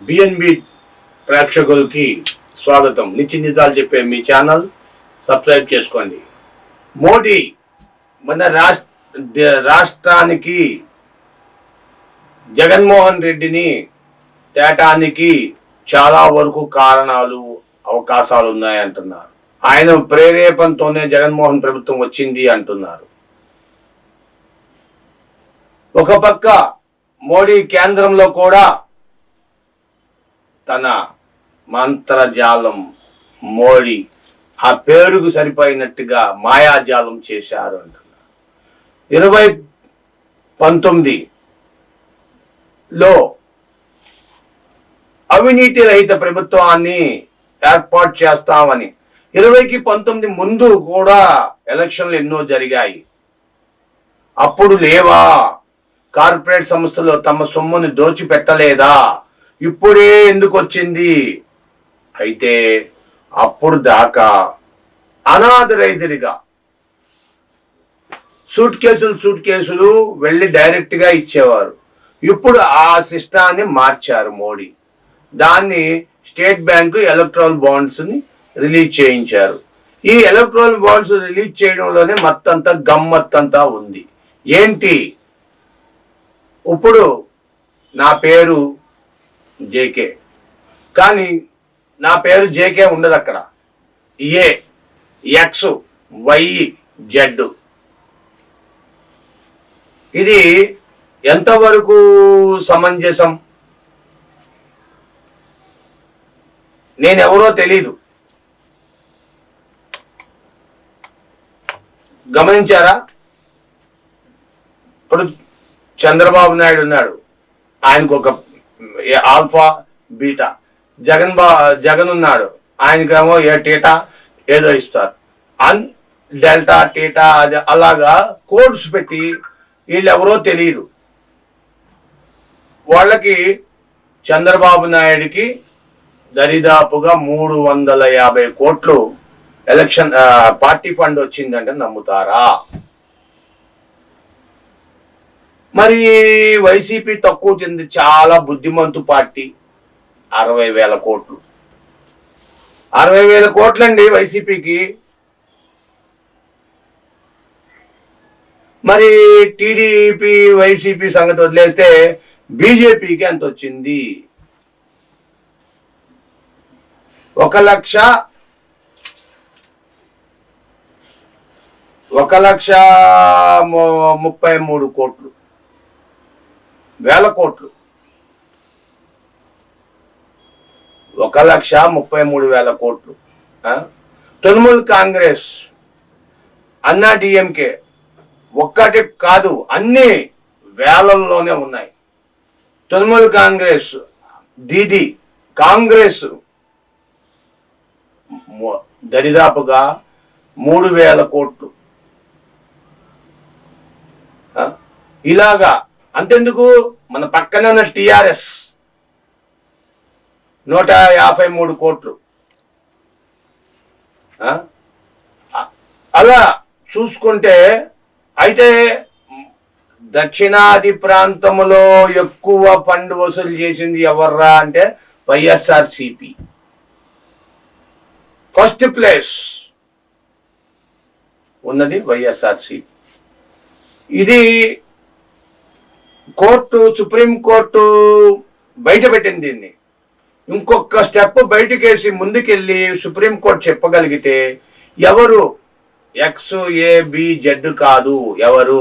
BNB ప్రేక్షకులకి స్వాగతం. నిత్యాలు చెప్పే మీ ఛానల్ సబ్స్క్రైబ్ చేసుకోండి. మోడీ మన రాష్ట్రానికి జగన్మోహన్ రెడ్డిని తేటానికి చాలా వరకు కారణాలు అవకాశాలు ఉన్నాయంటున్నారు. ఆయన ప్రేరేపణతోనే జగన్మోహన్ ప్రభుత్వం వచ్చింది అంటున్నారు. ఒక పక్క మోడీ కేంద్రంలో కూడా తన మంత్రజాలం మోడీ ఆ పేరుకు సరిపోయినట్టుగా మాయాజాలం చేశారు అంటున్నారు. 2019లో అవినీతి రహిత ప్రభుత్వాన్ని ఏర్పాటు చేస్తామని 2019 ముందు కూడా ఎలక్షన్లు ఎన్నో జరిగాయి. అప్పుడు లేవా? కార్పొరేట్ సంస్థలు తమ సొమ్ముని దోచిపెట్టలేదా? ఇప్పుడే ఎందుకు వచ్చింది? అయితే అప్పుడు దాకా అనాథరైజ్డ్గా సూట్ కేసులు వెళ్ళి డైరెక్ట్గా ఇచ్చేవారు. ఇప్పుడు ఆ సిస్టాన్ని మార్చారు మోడీ. దాన్ని స్టేట్ బ్యాంకు ఎలక్ట్రల్ బాండ్స్ని రిలీజ్ చేయించారు. ఈ ఎలక్ట్రల్ బాండ్స్ రిలీజ్ చేయడంలోనే మత్తంతా గమ్మత్తంతా ఉంది. ఏంటి? ఇప్పుడు నా పేరు జేకే, కానీ నా పేరు జేకే ఉండదు. అక్కడ ఏ ఎక్స్ వై జెడ్. ఇది ఎంతవరకు సమంజసం? నేనెవరో తెలీదు. గమనించారా? ఇప్పుడు చంద్రబాబు నాయుడు ఉన్నాడు, ఆయనకు ఒక ఆల్ఫా బీటా. జగన్ ఉన్నాడు, ఆయనకేమో ఏ టీటా ఏదో ఇస్తారు. డెల్టా టీటా అది అలాగా కోడ్స్ పెట్టి వీళ్ళెవరో తెలియదు. వాళ్ళకి చంద్రబాబు నాయుడికి దరిదాపుగా 350 కోట్లు ఎలక్షన్ పార్టీ ఫండ్ వచ్చిందంటే నమ్ముతారా? మరి వైసీపీ తక్కువ తింది, చాలా బుద్ధిమంతు పార్టీ. 60,000 కోట్లు, 60,000 కోట్లండి వైసీపీకి. మరి టీడీపీ వైసీపీ సంగతి వదిలేస్తే బీజేపీకి ఎంత వచ్చింది? 1,33 కోట్లు, 1,000 కోట్లు, 1,33,000 కోట్లు. తృణమూల్ కాంగ్రెస్, అన్నా డిఎంకే ఒక్కటి కాదు, అన్ని వేలల్లోనే ఉన్నాయి. తృణమూల్ కాంగ్రెస్, దీది కాంగ్రెస్ దరిదాపుగా 3,000 కోట్లు. ఇలాగా అంతెందుకు, మన పక్కన ఉన్న టిఆర్ఎస్ 153 కోట్లు. అలా చూసుకుంటే అయితే దక్షిణాది ప్రాంతంలో ఎక్కువ ఫండ్ వసూలు చేసింది ఎవర్రా అంటే వైఎస్ఆర్సిపి. ఫస్ట్ ప్లేస్ ఉన్నది వైఎస్ఆర్సిపి. ఇది సుప్రీంకోర్టు బయట పెట్టింది. దీన్ని ఇంకొక స్టెప్ బయటకేసి ముందుకెళ్ళి సుప్రీంకోర్టు చెప్పగలిగితే ఎవరు ఎక్స్ ఏ బి జెడ్ కాదు, ఎవరు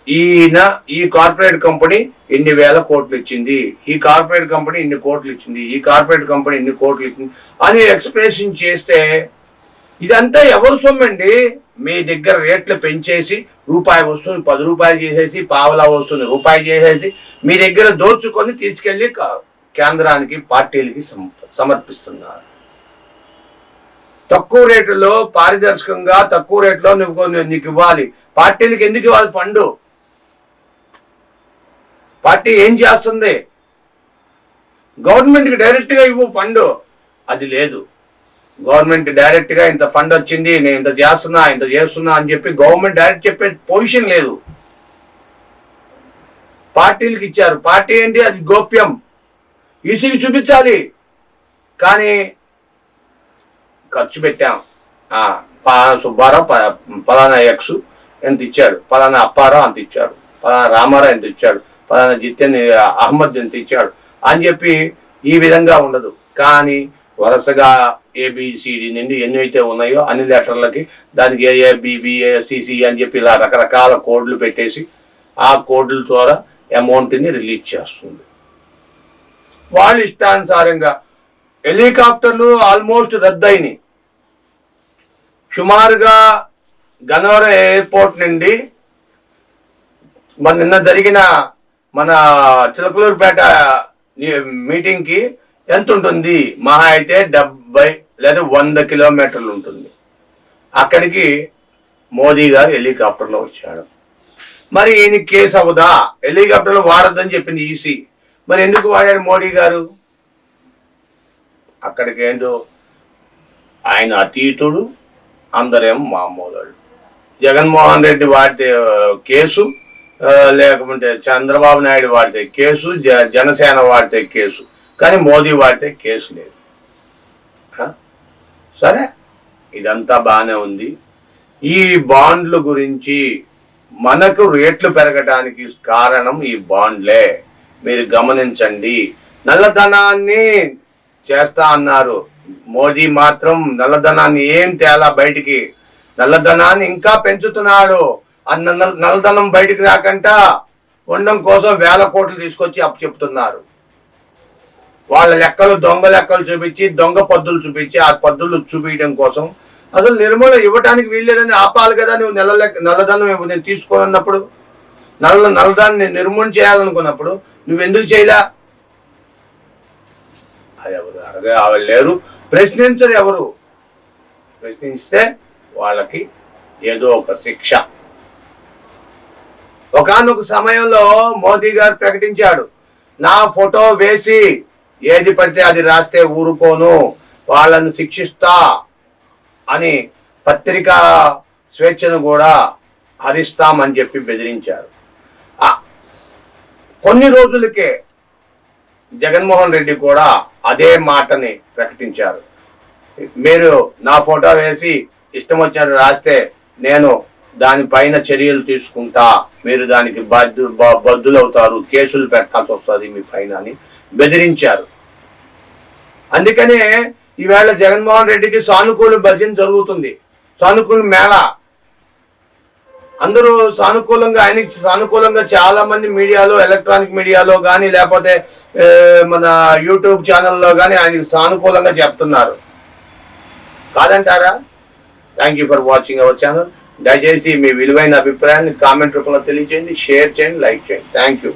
ఈయన ఈ కార్పొరేట్ కంపెనీ ఇన్ని వేల కోట్లు ఇచ్చింది, ఈ కార్పొరేట్ కంపెనీ ఇన్ని కోట్లు ఇచ్చింది, ఈ కార్పొరేట్ కంపెనీ ఇన్ని కోట్లు ఇచ్చింది అని ఎక్స్ప్రెషన్ చేస్తే ఇదంతా ఎవరు సొమ్మండి? మీ దగ్గర రేట్లు పెంచేసి రూపాయి వస్తువుని 10 రూపాయలు చేసేసి, పావలా వస్తువుని రూపాయి చేసేసి మీ దగ్గర దోచుకొని తీసుకెళ్లి కేంద్రానికి పార్టీలకి సమర్పిస్తున్నారు. తక్కువ రేటులో పారదర్శకంగా తక్కువ రేట్లో నీకు ఇవ్వాలి. పార్టీలకు ఎందుకు ఇవ్వాలి ఫండ్? పార్టీ ఏం చేస్తుంది? గవర్నమెంట్కి డైరెక్ట్గా ఇవ్వు ఫండ్. అది లేదు. గవర్నమెంట్ డైరెక్ట్గా ఇంత ఫండ్ వచ్చింది, నేను ఇంత చేస్తున్నా అని చెప్పి గవర్నమెంట్ డైరెక్ట్ చెప్పే పొజిషన్ లేదు. పార్టీలకు ఇచ్చారు. పార్టీ ఏంటి? అది గోప్యం. ఈసీకి చూపించాలి. కానీ ఖర్చు పెట్టాం, పలానా సుబ్బారావు పలానా ఎక్స్ ఎంత ఇచ్చాడు, పలానా అప్పారావు అంత ఇచ్చాడు, పలానా రామారావు ఎంత ఇచ్చాడు, పలానా జితేన్ అహ్మద్ ఎంత ఇచ్చాడు అని చెప్పి ఈ విధంగా ఉండదు. కానీ వరుసగా ఏబిసిడి నుండి ఎన్ని అయితే ఉన్నాయో అన్ని లెటర్లకి దానికి ఏఏ బీబీఏ సిసి అని చెప్పి ఇలా రకరకాల కోడ్లు పెట్టేసి ఆ కోడ్ల ద్వారా అమౌంట్ని రిలీజ్ చేస్తుంది. వాళ్ళు ఇష్టానుసారంగా హెలికాప్టర్లు ఆల్మోస్ట్ రద్దయినాయి. సుమారుగా గన్నవరం ఎయిర్పోర్ట్ నుండి నిన్న జరిగిన మన చిలకలూరుపేట మీటింగ్కి ఎంత ఉంటుంది, మహా అయితే 70 లేదా 100 కిలోమీటర్లు ఉంటుంది. అక్కడికి మోదీ గారు హెలికాప్టర్లో వచ్చాడు. మరి ఈయన కేసు అవుదా? హెలికాప్టర్లో వాడద్దని చెప్పింది ఈసీ, మరి ఎందుకు వాడాడు మోడీ గారు? అక్కడికి ఏంటో ఆయన అతీతుడు, అందరేమో మామూలు. జగన్మోహన్ రెడ్డి వాడితే కేసు, లేకపోతే చంద్రబాబు నాయుడు వాడితే కేసు, జనసేన వాడితే కేసు, కానీ మోదీ వాడితే కేసు లేదు. సరే, ఇదంతా బాగానే ఉంది. ఈ బాండ్ల గురించి మనకు రేట్లు పెరగడానికి కారణం ఈ బాండ్లే. మీరు గమనించండి. నల్లధనాన్ని చేస్తా అన్నారు, మోదీ మాత్రం నల్లధనాన్ని ఏం తేలా బయటికి, నల్లధనాన్ని ఇంకా పెంచుతున్నాడు. నల్లధనం బయటికి రాకుండా ఉండడం కోసం 1000 కోట్లు తీసుకొచ్చి అప్పు చెప్తున్నారు. వాళ్ళ లెక్కలు దొంగ లెక్కలు చూపించి, దొంగ పద్దులు చూపించి, ఆ పద్దులు చూపించడం కోసం అసలు నిర్మూలన ఇవ్వడానికి వీల్లేదని ఆపాలి కదా. నువ్వు నల్లధనం నేను తీసుకోనన్నప్పుడు, నల్లధనాన్ని నిర్మూలన చేయాలనుకున్నప్పుడు నువ్వెందుకు చేయలే? అది ఎవరు అడగే లేరు, ప్రశ్నించరు ఎవరు. ప్రశ్నిస్తే వాళ్ళకి ఏదో ఒక శిక్ష. ఒకానొక సమయంలో మోదీ గారు ప్రకటించాడు, నా ఫోటో వేసి ఏది పడితే అది రాస్తే ఊరుకోను, వాళ్ళని శిక్షిస్తా అని పత్రికా స్వేచ్ఛను కూడా హరిస్తామని చెప్పి బెదిరించారు. కొన్ని రోజులకే జగన్మోహన్ రెడ్డి కూడా అదే మాటని ప్రకటించారు. మీరు నా ఫోటో వేసి ఇష్టం వచ్చినట్టు రాస్తే నేను దానిపైన చర్యలు తీసుకుంటా, మీరు దానికి బద్దులవుతారు, కేసులు పెట్టాల్సి వస్తుంది మీ పైన అని బెదిరించారు. అందుకనే ఈవేళ జగన్మోహన్ రెడ్డికి సానుకూల భజన జరుగుతుంది, సానుకూల మేళ. అందరూ సానుకూలంగా, ఆయనకి సానుకూలంగా చాలా మంది మీడియాలో, ఎలక్ట్రానిక్ మీడియాలో కానీ లేకపోతే మన యూట్యూబ్ ఛానల్లో కానీ ఆయనకి సానుకూలంగా చెప్తున్నారు. కాదంటారా? Thank you for watching our channel. దయచేసి మీ విలువైన అభిప్రాయాన్ని కామెంట్ రూపంలో తెలియజేయండి, షేర్ చేయండి, లైక్ చేయండి. Thank you.